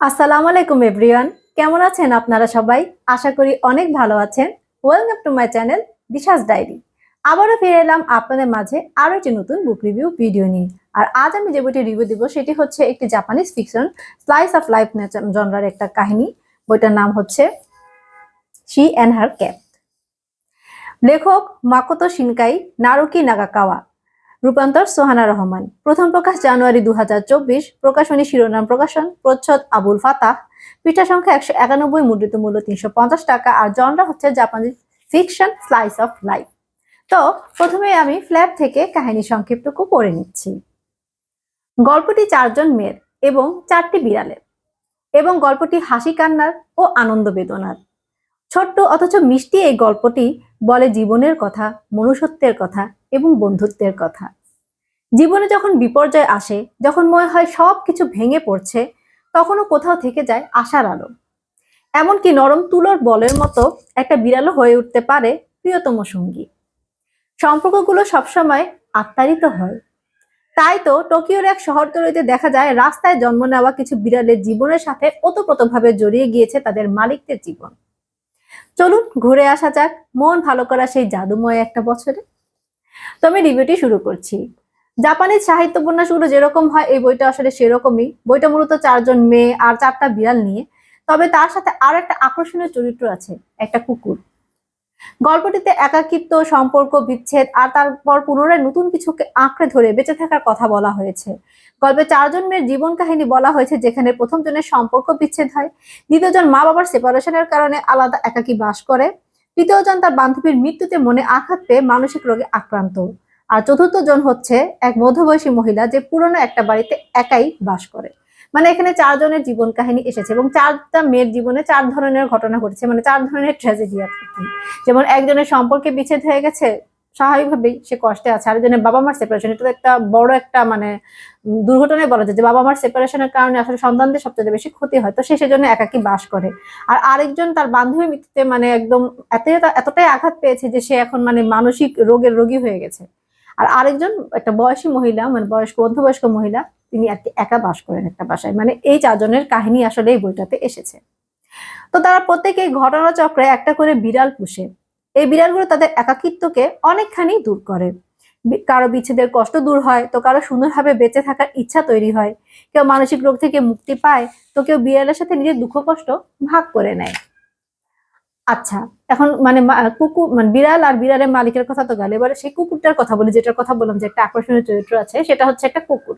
আসসালামু আলাইকুম এভরিওয়ান, কেমন আছেন আপনারা সবাই? আশা করি অনেক ভালো আছেন। Welcome to my channel Disha's diary. আবারও ফিরে এলাম আপনাদের মাঝে আরো একটি নতুন বুক রিভিউ ভিডিও নিয়ে। আর আজ আমি যে বইটি রিভিউ দিব সেটি হচ্ছে একটি Japanese fiction slice of life জনরার একটা কাহিনী। বইটার নাম হচ্ছে শি অ্যান্ড হার ক্যাট। লেখক মাকোতো শিনকাই, নারুকি নাগাকাওয়া, রূপান্তর সোহানা রহমান। প্রথম প্রকাশ জানুয়ারি 2024, প্রকাশনী শিরোনাম প্রকাশন, প্রচ্ছদ আবুল ফাতাহ, পৃষ্ঠা সংখ্যা 191, মুদ্রিত মূল্য 350 টাকা। আর জনরা হচ্ছে জাপানি ফিকশন স্লাইস অফ লাইফ। তো প্রথমে আমি ফ্ল্যাট থেকে কাহিনী সংক্ষেপটুকু পড়ে নিচ্ছি। গল্পটি 4জন মেয়ের এবং 4টি বিড়ালের, এবং গল্পটি হাসি কান্নার ও আনন্দ বেদনার। ছোট্ট অথচ মিষ্টি এই গল্পটি বলে জীবনের কথা, মনুষ্যত্বের কথা এবং বন্ধুত্বের কথা। জীবনে যখন বিপর্যয় আসে, যখন মনে হয় সব কিছু ভেঙে পড়ছে, তখনও কোথাও থেকে যায় আশার আলো। এমনকি নরম তুলোর বলের মতো একটা বিড়ালও হয়ে উঠতে পারে প্রিয়তম সঙ্গী। সম্পর্কগুলো সবসময় আত্মারিত হয়। তাই তো টোকিওর এক শহরতলিতে দেখা যায় রাস্তায় জন্ম নেওয়া কিছু বিড়ালের জীবনের সাথে ওতপ্রোতভাবে জড়িয়ে গিয়েছে তাদের মালিকদের জীবন। চলুন ঘুরে আসা যাক মন ভালো করা সেই জাদুময় একটা বছরে। তো আমি রিভিউটি শুরু করছি। জাপানিজ সাহিত্য উপন্যাসগুলো যেরকম হয় এই বইটা আসলে সেরকমই। বইটা মূলত 4জন মেয়ে আর 4টা বিড়াল নিয়ে, তবে তার সাথে আরো একটা আকর্ষণীয় চরিত্র আছে, একটা কুকুর। গল্পটিতে একাকিত্ব, সম্পর্ক বিচ্ছেদ আর তারপর পুনরায় নতুন কিছুকে আঁকড়ে ধরে বেঁচে থাকার কথা বলা হয়েছে। গল্পে 4জন মেয়ের জীবন কাহিনী বলা হয়েছে, যেখানে প্রথম জনের সম্পর্ক বিচ্ছেদ হয়, দ্বিতীয়জন মা বাবার সেপারেশনের কারণে আলাদা একাকী বাস করে, তৃতীয়জন তার বান্ধবীর মৃত্যুতে মনে আঘাত পেয়ে মানসিক রোগে আক্রান্ত, আর চতুর্থ জন হচ্ছে এক মধ্যবয়সী মহিলা যে পুরনো একটা বাড়িতে একাই বাস করে। মানে এখানে 4জনের জীবন কাহিনী এসেছে এবং 4টা মেয়ের জীবনে 4 ধরনের ঘটনা ঘটেছে, মানে 4 ধরনের ট্র্যাজেডি আর কি। যেমন একজনের সম্পর্কে বিচ্ছেদ হয়ে গেছে, স্বাভাবিকভাবেই সে কষ্টে আছে। আরেকজনের বাবা মার সেপারেশন, এটা তো একটা বড় একটা মানে দুর্ঘটনায় বলা যায় যে বাবা মার সেপারেশনের কারণে আসলে সন্তানদের সবচেয়ে বেশি ক্ষতি হয়, তো সে সেজন্য একাকী বাস করে। আর আরেকজন তার বান্ধবীর মৃত্যুতে মানে একদম এতটাই আঘাত পেয়েছে যে সে এখন মানে মানসিক রোগের রোগী হয়ে গেছে। আর আরেকজন একটা বয়সী মহিলা, মানে মধ্যবয়স্ক মহিলা, তিনি আর কি একা বাস করেন একটা বাসায়। মানে এই 4জনের কাহিনী আসলে এই বইটাতে এসেছে। তো তারা প্রত্যেকেই ঘটনাচক্রে একটা করে বিড়াল পুষে। এই বিড়ালগুলো তাদের একাকিত্বকে অনেকখানি দূর করে। কারো বিচ্ছেদের কষ্ট দূর হয়, তো কারো সুন্দরভাবে বেঁচে থাকার ইচ্ছা তৈরি হয়। কেউ মানসিক রোগ থেকে মুক্তি পায়, তো কেউ বিড়ালের সাথে নিজের দুঃখ কষ্ট ভাগ করে নেয়। আচ্ছা, এখন মানে কুকুর মানে বিড়াল আর বিড়ালের মালিকের কথা তো গেল, এবারে সেই কুকুরটার কথা বলি, যেটার কথা বললাম যে একটা আকর্ষণীয় চরিত্র আছে, সেটা হচ্ছে একটা কুকুর।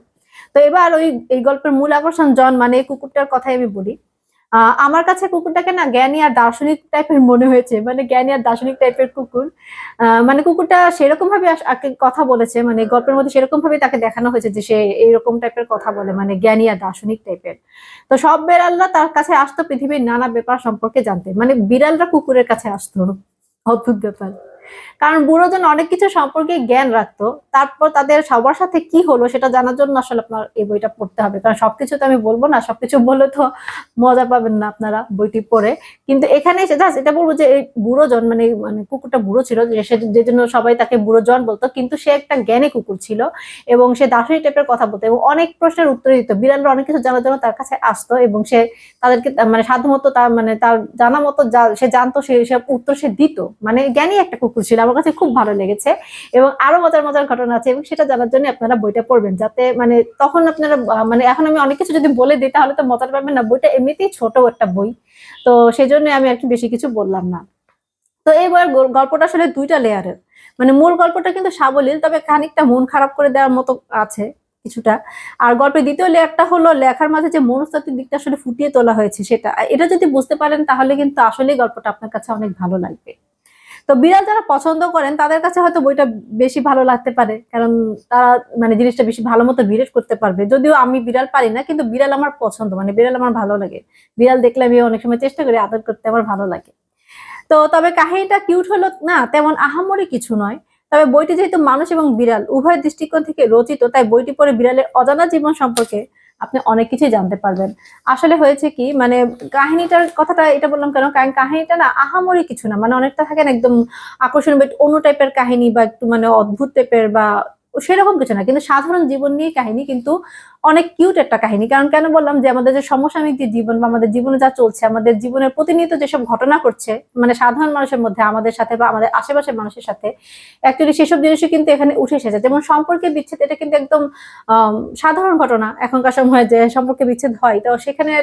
তো এবার এই গল্পের মূল আকর্ষণ জন, মানে এই কুকুরটার কথাই আমি বলি। আমার কাছে কুকুরটাকে না জ্ঞানী আর দার্শনিক টাইপের মনে হয়েছে, মানে জ্ঞানী আর দার্শনিক টাইপের কুকুর। মানে কুকুরটা সেরকম ভাবে কথা বলেছে, মানে গল্পের মধ্যে সেরকম ভাবে তাকে দেখানো হয়েছে যে সে এইরকম টাইপের কথা বলে, মানে জ্ঞানী আর দার্শনিক টাইপের। তো সব বিড়ালরা তার কাছে আসতো পৃথিবীর নানা ব্যাপার সম্পর্কে জানতে, মানে বিড়ালরা কুকুরের কাছে আসতো। অদ্ভুত ব্যাপার। কারণ বুড়োজন অনেক কিছু সম্পর্কে জ্ঞান রাখতো, তারপর তাদের সবার সাথে কি হলো সেটা জানার জন্য আসলে আপনার এই বইটা পড়তে হবে। কারণ সবকিছু তো আমি বলবো না, সবকিছু বললে তো মজা পাবেন না আপনারা বইটি পড়ে। কিন্তু এখানে এটা বলবো যে এই বুড়োজন মানে মানে কুকুরটা বুড়ো ছিল, যে জন্য সবাই তাকে বুড়োজন বলতো, কিন্তু সে একটা জ্ঞানী কুকুর ছিল এবং সে দার্শনিক টাইপের কথা বলতো এবং অনেক প্রশ্নের উত্তর দিত। বিড়ালরা অনেক কিছু জানার জন্য তার কাছে আসতো এবং সে তাদেরকে মানে সাধ্যমতো তার জানা মতো সে জানতো, সব উত্তর সে দিত। মানে জ্ঞানী একটা কুকুর ছিল, আমার কাছে খুব ভালো লেগেছে। এবং আরো মজার মজার ঘটনা আছে এবং সেটা জানার জন্য আপনারা বইটা পড়বেন, যাতে মানে তখন আপনারা মানে এখন আমি অনেক কিছু যদি বলে দিই তাহলে তো মজার পাবেন না। বইটা এমনিতেই ছোট একটা বই, তো সেই জন্য আমি আর কি বেশি কিছু বললাম না। তো এইবার গল্পটা আসলে 2টা লেয়ারের। মানে মূল গল্পটা কিন্তু সাবলীল, তবে খানিকটা মন খারাপ করে দেওয়ার মতো আছে কিছুটা। আর গল্পের দ্বিতীয় লেয়ারটা হলো লেখার মাঝে যে মনস্তাত্ত্বিক দিকটা আসলে ফুটিয়ে তোলা হয়েছে সেটা। এটা যদি বুঝতে পারেন তাহলে কিন্তু আসলেই গল্পটা আপনার কাছে অনেক ভালো লাগবে। তো বিড়াল যারা পছন্দ করেন তাদের কাছে হয়তো বইটা বেশি ভালো লাগতে পারে, কারণ তারা মানে জিনিসটা বেশি ভালো মতো রিলেট করতে পারবে। যদিও আমি বিড়াল পারি না, কিন্তু বিড়াল আমার পছন্দ, মানে বিড়াল আমার ভালো লাগে। বিড়াল দেখলে আমি অনেক সময় চেষ্টা করি আদর করতে, আমার ভালো লাগে। তো তবে কাহিনীটা কিউট হলো না, তেমন আহামরি কিছু নয়। তবে বইটি যেহেতু মানুষ এবং বিড়াল উভয় দৃষ্টিকোণ থেকে রচিত, তাই বইটি পড়ে বিড়ালের অজানা জীবন সম্পর্কে আপনি অনেক কিছুই জানতে পারবেন। আসলে হয়েছে কি, মানে কাহিনীটার কথাটা এটা বললাম কেন, কারণ কাহিনীটা না আহামরি কিছু না, মানে অনেকটা থাকে না একদম আকর্ষণীয় অন্য টাইপের কাহিনী বা একটু মানে অদ্ভুত টাইপের বা সেরকম কিছু না, কিন্তু সাধারণ জীবন নিয়ে কাহিনী, কিন্তু অনেক কিউট একটা কাহিনী। কারণ কেন বললাম যে আমাদের যে সমসাময়িক যে জীবন বা আমাদের জীবনে যা চলছে, আমাদের জীবনের প্রতিনিয়ত যেসব ঘটনা ঘটছে মানে সাধারণ মানুষের মধ্যে, আমাদের সাথে বা আমাদের আশেপাশের মানুষের সাথে, অ্যাকচুয়ালি সেসব জিনিসই কিন্তু এখানে উঠে এসেছে। যেমন সম্পর্কে বিচ্ছেদ, এটা কিন্তু একদম সাধারণ ঘটনা এখনকার সময়ে যে সম্পর্কে বিচ্ছেদ হয়। তো সেখানে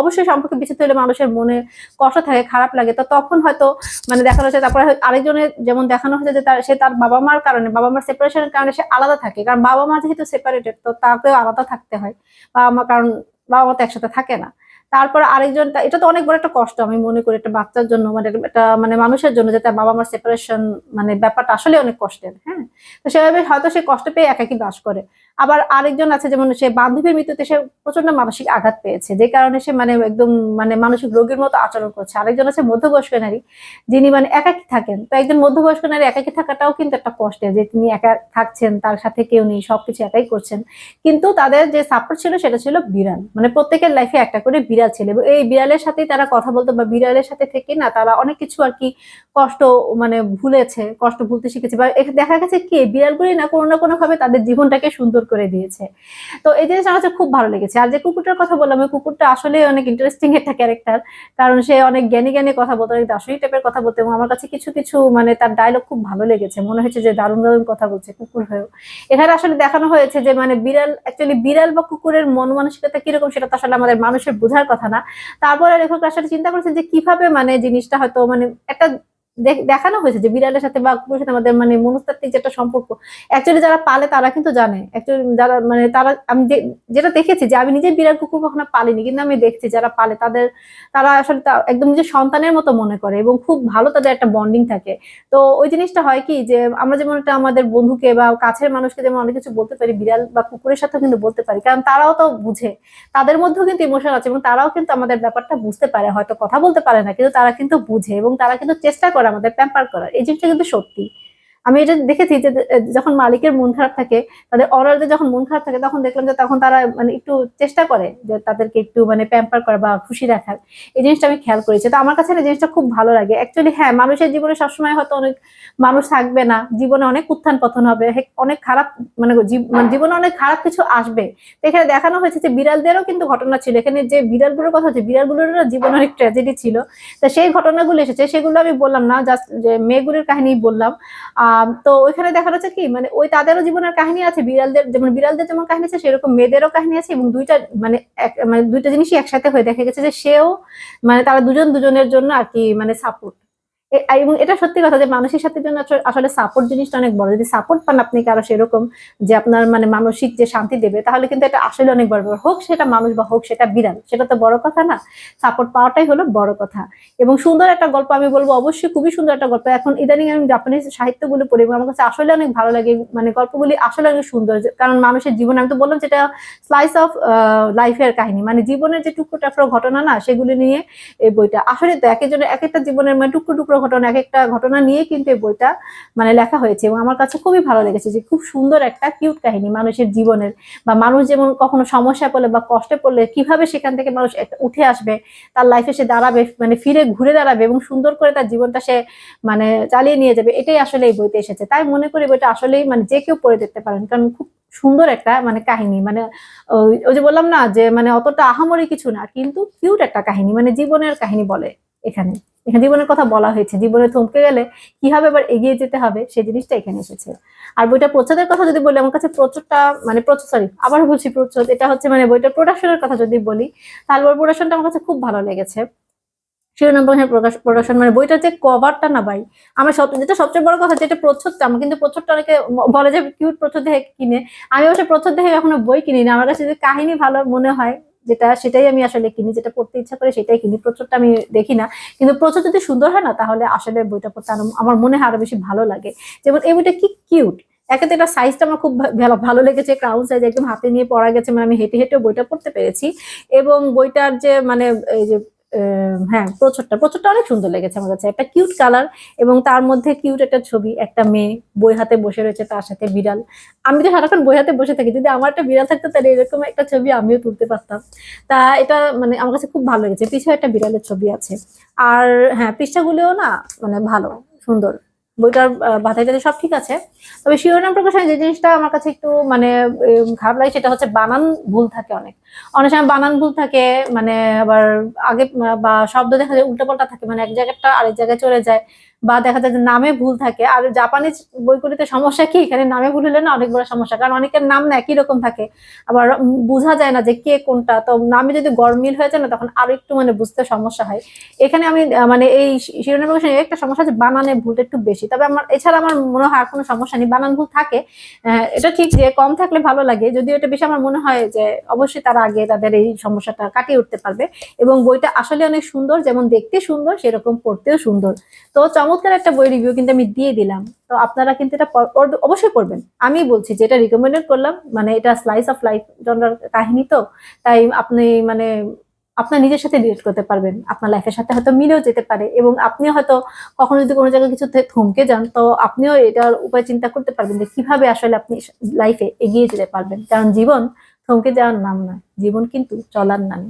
অবশ্যই সম্পর্কে বিচ্ছেদ হলে মানুষের মনে কষ্ট থাকে, খারাপ লাগে। তো তখন হয়তো মানে দেখানো হচ্ছে, তারপরে আরেকজনের যেমন দেখানো হচ্ছে যে সে তার বাবা মার কারণে, বাবা মার সেপারেশনের কারণে সে আলাদা থাকে, কারণ বাবা মা যেহেতু সেপারেটেড, তো তাকেও আলাদা থাকতে হয়। বাবা মা, কারণ বাবা মা তো একসাথে থাকে না। তারপর আরেকজন, এটা তো অনেক বড় একটা কষ্ট আমি মনে করি একটা বাচ্চার জন্য, মানে একটা মানে মানুষের জন্য, যে তার বাবা মার সেপারেশন মানে ব্যাপারটা আসলে অনেক কষ্টের। হ্যাঁ, তো সেভাবে হয়তো সে কষ্ট পেয়ে একাকী বাস করে। আবার আরেকজন আছে, যেমন সে বান্ধবীর মৃত্যুতে সে প্রচন্ড মানসিক আঘাত পেয়েছে, যে কারণে সে মানে একদম মানে মানসিক রোগীর মতো আচরণ করছে। আরেকজন আছে মধ্যবয়স্ক নারী, যিনি মানে একাকী থাকেন। তো একজন মধ্যবয়স্ক নারী একাকী থাকাটাও কিন্তু একটা কষ্টের, যে তিনি একা থাকছেন, তার সাথে কেউ নেই, সবকিছু একাই করছেন। কিন্তু তাদের যে সাপোর্ট ছিল সেটা ছিল বিড়াল, মানে প্রত্যেকের লাইফে একটা করে বিড়াল ছিল, এবং এই বিড়ালের সাথেই তারা কথা বলতো, বা বিড়ালের সাথে থেকে না তারা অনেক কিছু আর কি কষ্ট মানে ভুলেছে, কষ্ট ভুলতে শিখেছে। বা দেখা গেছে কি বিড়ালগুলি না কোনো ভাবে তাদের জীবনটাকে সুন্দর করে দিয়েছে। তো এই জিনিসটা আমার কাছে খুব ভালো লেগেছে। আর যে কুকুরটার কথা বললাম, ওই কুকুরটা আসলে অনেক ইন্টারেস্টিং একটা ক্যারেক্টার, কারণ সে অনেক জ্ঞানী জ্ঞানী কথা বলতো, অনেক দার্শনিক টাইপের কথা বলতো, এবং আমার কাছে কিছু কিছু মানে তার ডায়লগ খুব ভালো লেগেছে, মনে হয়েছে যে দারুণ দারুণ কথা বলছে কুকুর হয়েও। এখানে আসলে দেখানো হয়েছে যে মানে বিড়াল, অ্যাকচুয়ালি বিড়াল বা কুকুরের মন মানসিকতা কিরকম সেটা তো আসলে আমাদের মানুষের বোঝার কথা না। তারপরে লেখক আসলে চিন্তা করেছেন যে কিভাবে মানে জিনিসটা হয়তো মানে একটা দেখানো হয়েছে যে বিড়ালের সাথে বা কুকুরের সাথে আমাদের মানে মনস্তাত্ত্বিক যে একটা সম্পর্ক। অ্যাকচুয়ালি যারা পালে তারা কিন্তু জানে, অ্যাকচুয়ালি যারা মানে তারা, আমি যেটা দেখেছি, যে আমি নিজে বিড়াল কুকুর কখনো পালিনি, কিন্তু আমি দেখছি যারা পালে তাদের, তারা আসলে একদম নিজের সন্তানের মতো মনে করে, এবং খুব ভালো তাদের একটা বন্ডিং থাকে। তো ওই জিনিসটা হয় কি, যে আমরা যেমন একটা আমাদের বন্ধুকে বা কাছের মানুষকে যেমন অনেক কিছু বলতে পারি, বিড়াল বা কুকুরের সাথেও কিন্তু বলতে পারি, কারণ তারাও তো বুঝে, তাদের মধ্যেও কিন্তু ইমোশন আছে, এবং তারাও কিন্তু আমাদের ব্যাপারটা বুঝতে পারে। হয়তো কথা বলতে পারে না, কিন্তু তারা কিন্তু বুঝে, এবং তারা কিন্তু চেষ্টা করে আমাদের প্যাম্পার করার। এই জিনিসটা কিন্তু সত্যি। আমি এটা দেখেছি যে যখন মালিকের মন খারাপ থাকে, তাদের অনারদের যখন মন খারাপ থাকে, তখন দেখলাম যে তখন তারা মানে একটু চেষ্টা করে যে তাদেরকে একটু মানে প্যাম্পার করা বা খুশি রাখার। এই জিনিসটা আমি খেয়াল করেছি। তো আমার কাছে না জিনিসটা খুব ভালো লাগে। অ্যাকচুয়ালি হ্যাঁ, মানুষের জীবনে সবসময় হয়তো অনেক মানুষ থাকবে না, জীবনে অনেক উত্থান পতন হবে, অনেক খারাপ মানে জীবনে অনেক খারাপ কিছু আসবে। তো এখানে দেখানো হয়েছে যে বিড়ালদেরও কিন্তু ঘটনা ছিল। এখানে যে বিড়ালগুলোর কথা হচ্ছে, বিড়ালগুলোর জীবনে অনেক ট্র্যাজেডি ছিল। তো সেই ঘটনাগুলো এসেছে, সেগুলো আমি বললাম না, জাস্ট যে মেয়েগুলির কাহিনী বললাম। তো ওইখানে দেখা যাচ্ছে কি মানে ওই তাদেরও জীবনের কাহিনী আছে, বিড়ালদের যেমন যেমন কাহিনী আছে, সেরকম মেয়েদেরও কাহিনী আছে, এবং দুইটা মানে মানে দুইটা জিনিসই একসাথে হয়ে দেখা গেছে যে সেও মানে তারা দুজন দুজনের জন্য আর কি মানে সাপোর্ট। এবং এটা সত্যি কথা যে মানুষের সাথে জন্য আসলে সাপোর্ট জিনিসটা অনেক বড়। যদি সাপোর্ট পান আপনি কারো সেরকম, যে আপনার মানে মানসিক যে শান্তি দেবে, তাহলে কিন্তু এটা আসলে অনেক বড় ব্যাপার। হোক সেটা মানুষ বা হোক সেটা বিড়াল, সেটা তো বড় কথা না। সাপোর্ট পাওয়াটাই হলো বড় কথা। এবং সুন্দর একটা গল্প আমি বলবো, অবশ্যই খুবই সুন্দর একটা গল্প। এখন ইদানিং আমি জাপানিজ সাহিত্যগুলো পড়ি, এবং আমার কাছে আসলে অনেক ভালো লাগে, মানে গল্পগুলি আসলে অনেক সুন্দর। কারণ মানুষের জীবন, আমি তো বললাম যেটা স্লাইস অফ লাইফের কাহিনী, মানে জীবনের যে টুকরো টাকরো ঘটনা না, সেগুলি নিয়ে এই বইটা। আসলে তো একজনের এক একটা জীবনের মানে টুকরো টুকরো ঘটনা, এক একটা ঘটনা নিয়ে কিন্তু এই বইটা মানে লেখা হয়েছে, এবং আমার কাছে খুবই ভালো লেগেছে যে খুব সুন্দর একটা কিউট কাহিনী মানুষের জীবনের, বা মানুষ যেমন কখনো সমস্যা পড়লে বা কষ্টে পড়লে কিভাবে সেখান থেকে মানুষ উঠে আসবে, তার লাইফে সে দাঁড়াবে, মানে ফিরে ঘুরে দাঁড়াবে, এবং সুন্দর করে তার জীবনটা সে মানে চালিয়ে নিয়ে যাবে। এটাই আসলে এই বইতে এসেছে। তাই মনে করি বইটা আসলেই মানে যে কেউ পড়ে দেখতে পারেন, কারণ খুব সুন্দর একটা মানে কাহিনী। মানে ওই যে বললাম না যে মানে অতটা আহামরি কিছু না, কিন্তু কিউট একটা কাহিনী, মানে জীবনের কাহিনী বলে এখানে। এখানে জীবনের কথা বলা হয়েছে, জীবনে থমকে গেলে কিভাবে আবার এগিয়ে যেতে হবে সেই জিনিসটা এখানে এসেছে। আর বইটা প্রচ্ছদের কথা যদি বলি, আমার কাছে প্রচ্ছদটা মানে সরি আবার বলছি প্রচ্ছদ, এটা হচ্ছে মানে বইটার প্রোডাকশনের কথা যদি বলি, তাহলে ওর প্রোডাকশনটা আমার কাছে খুব ভালো লেগেছে। শিরোনাম বহির প্রকাশন, মানে বইটার যে কভারটা না ভাই, আমার যেটা সবচেয়ে বড় কথা, যেটা প্রচ্ছদটা, আমার কিন্তু প্রচ্ছদটা অনেকে বলে যে কিউট প্রচ্ছদ দেখে কিনে, আমি অবশ্য প্রচ্ছদ দেখে কখনো বই কিনি না। আমার কাছে যে কাহিনী ভালো মনে হয় যেটা, সেটাই আমি আসলে কিনি, যেটা পড়তে ইচ্ছা করে সেটাই কিনি, প্রচ্ছদটা আমি দেখি না। কিন্তু প্রচ্ছদ যদি সুন্দর হয় না, তাহলে আসলে বইটা পড়তে আমার মনে হয় আরো বেশি ভালো লাগে। যেমন এই বইটা কি কিউট, একে তো এটা সাইজটা আমার খুব ভালো লেগেছে, ক্রাউন সাইজ, একদম হাতে নিয়ে পড়া গেছে, মানে আমি হেঁটে হেঁটেও বইটা পড়তে পেরেছি। এবং বইটার যে মানে এই যে হ্যাঁ, প্রচ্ছদটা অনেক সুন্দর লেগেছে আমার কাছে, একটা কিউট কালার, এবং তার মধ্যে কিউট একটা ছবি, একটা মেয়ে বই হাতে বসে রয়েছে, তার সাথে বিড়াল। আমি তো সারাক্ষণ বই হাতে বসে থাকি, যদি আমার একটা বিড়াল থাকতো তাহলে এরকম একটা ছবি আমিও তুলতে পারতাম। তা এটা মানে আমার কাছে খুব ভালো লেগেছে, পিছনে একটা বিড়ালের ছবি আছে। আর হ্যাঁ, পৃষ্ঠাগুলিও না মানে ভালো, সুন্দর। বইটার বাঁধাই টাধাই সব ঠিক আছে, তবে শিরোনাম প্রকাশনে যে জিনিসটা আমার কাছে একটু মানে খারাপ লাগে সেটা হচ্ছে বানান ভুল থাকে অনেক। অনেক সময় বানান ভুল থাকে, মানে আবার আগে বা শব্দ দেখা যায় উল্টোপাল্টা থাকে, মানে এক জায়গাটা আরেক জায়গায় চলে যায়, বা দেখা যায় যে নামে ভুল থাকে। আর জাপানিজ বইগুলিতে সমস্যা কি, এখানে নামে ভুল হলে না অনেক বড় সমস্যা, কারণ অনেকের নাম না একই রকম থাকে, আবার বোঝা যায় না যে কে কোনটা। তো নামে যদি গরমিল হয়ে যায় না তখন আরো একটু মানে বুঝতে সমস্যা হয়। এখানে আমি মানে এই শিরোনাম প্রকাশনে একটা সমস্যা আছে, বানানে ভুলটা একটু বেশি। তবে আমার এছাড়া আমার মনে হয় আর কোনো সমস্যা নেই, বানান ভুল থাকে। এটা ঠিক যে কম থাকলে ভালো লাগে, যদিও এটা বেশি আমার মনে হয় যে অবশ্যই তারা আগে তাদের এই সমস্যাটা কাটিয়ে উঠতে পারবে। এবং বইটা আসলে অনেক সুন্দর, যেমন দেখতে সুন্দর সেরকম পড়তেও সুন্দর। তো চমৎকার একটা বই রিভিউ কিন্তু আমি দিয়ে দিলাম। তো আপনারা কিন্তু এটা অবশ্যই পড়বেন। আমি বলছি যে এটা রিকমেন্ডেড করলাম, মানে এটা স্লাইস অফ লাইফ জনরার কাহিনী, তো তাই আপনি মানে আপনার নিজের সাথে রিলেট করতে পারবেন, আপনার লাইফের সাথে হয়তো মিলেও যেতে পারে, এবং আপনিও হয়তো কখনো যদি কোনো জায়গায় কিছুতে থমকে যান তো আপনিও এটার উপায় চিন্তা করতে পারবেন যে কিভাবে আসলে আপনি লাইফে এগিয়ে যেতে পারবেন। কারণ জীবন থমকে যাওয়ার নাম নয়, জীবন কিন্তু চলার নাম।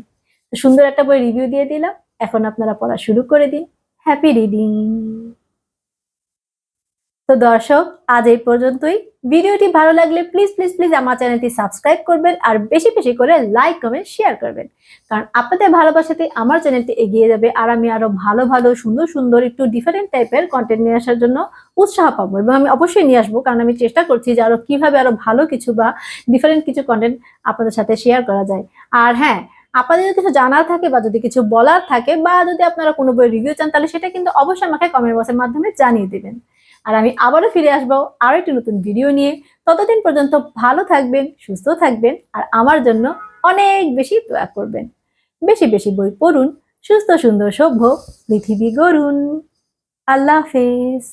সুন্দর একটা বই রিভিউ দিয়ে দিলাম, এখন আপনারা পড়া শুরু করে দিন। Happy reading. তো দর্শক, আজ এই পর্যন্তই। ভিডিওটি ভালো লাগলে প্লিজ প্লিজ প্লিজ আমার চ্যানেলটি সাবস্ক্রাইব করবেন, আর বেশি বেশি করে লাইক কমেন্ট শেয়ার করবেন, কারণ আপনাদের ভালোবাসাতে আমার চ্যানেলটি এগিয়ে যাবে, আর আমি আরো ভালো ভালো সুন্দর সুন্দর একটু ডিফারেন্ট টাইপের কন্টেন্ট নিয়ে আসার জন্য উৎসাহ পাবো, এবং আমি অবশ্যই নিয়ে আসবো, কারণ আমি চেষ্টা করছি যে আরো কিভাবে আরো ভালো কিছু বা ডিফারেন্ট কিছু কন্টেন্ট আপনাদের সাথে শেয়ার করা যায়। আর হ্যাঁ, আপনাদের যদি কিছু জানার থাকে বা যদি কিছু বলার থাকে বা যদি আপনারা কোনো বই রিভিউ চান, তাহলে সেটা কিন্তু অবশ্যই আমাকে কমেন্ট বক্সের মাধ্যমে জানিয়ে দিবেন। আর আমি আবারও ফিরে আসবো আরো একটি নতুন ভিডিও নিয়ে। ততদিন পর্যন্ত ভালো থাকবেন, সুস্থ থাকবেন, আর আমার জন্য অনেক বেশি দোয়া করবেন। বেশি বেশি বই পড়ুন, সুস্থ সুন্দর সভ্য পৃথিবী গড়ুন। আল্লাহ হাফেজ।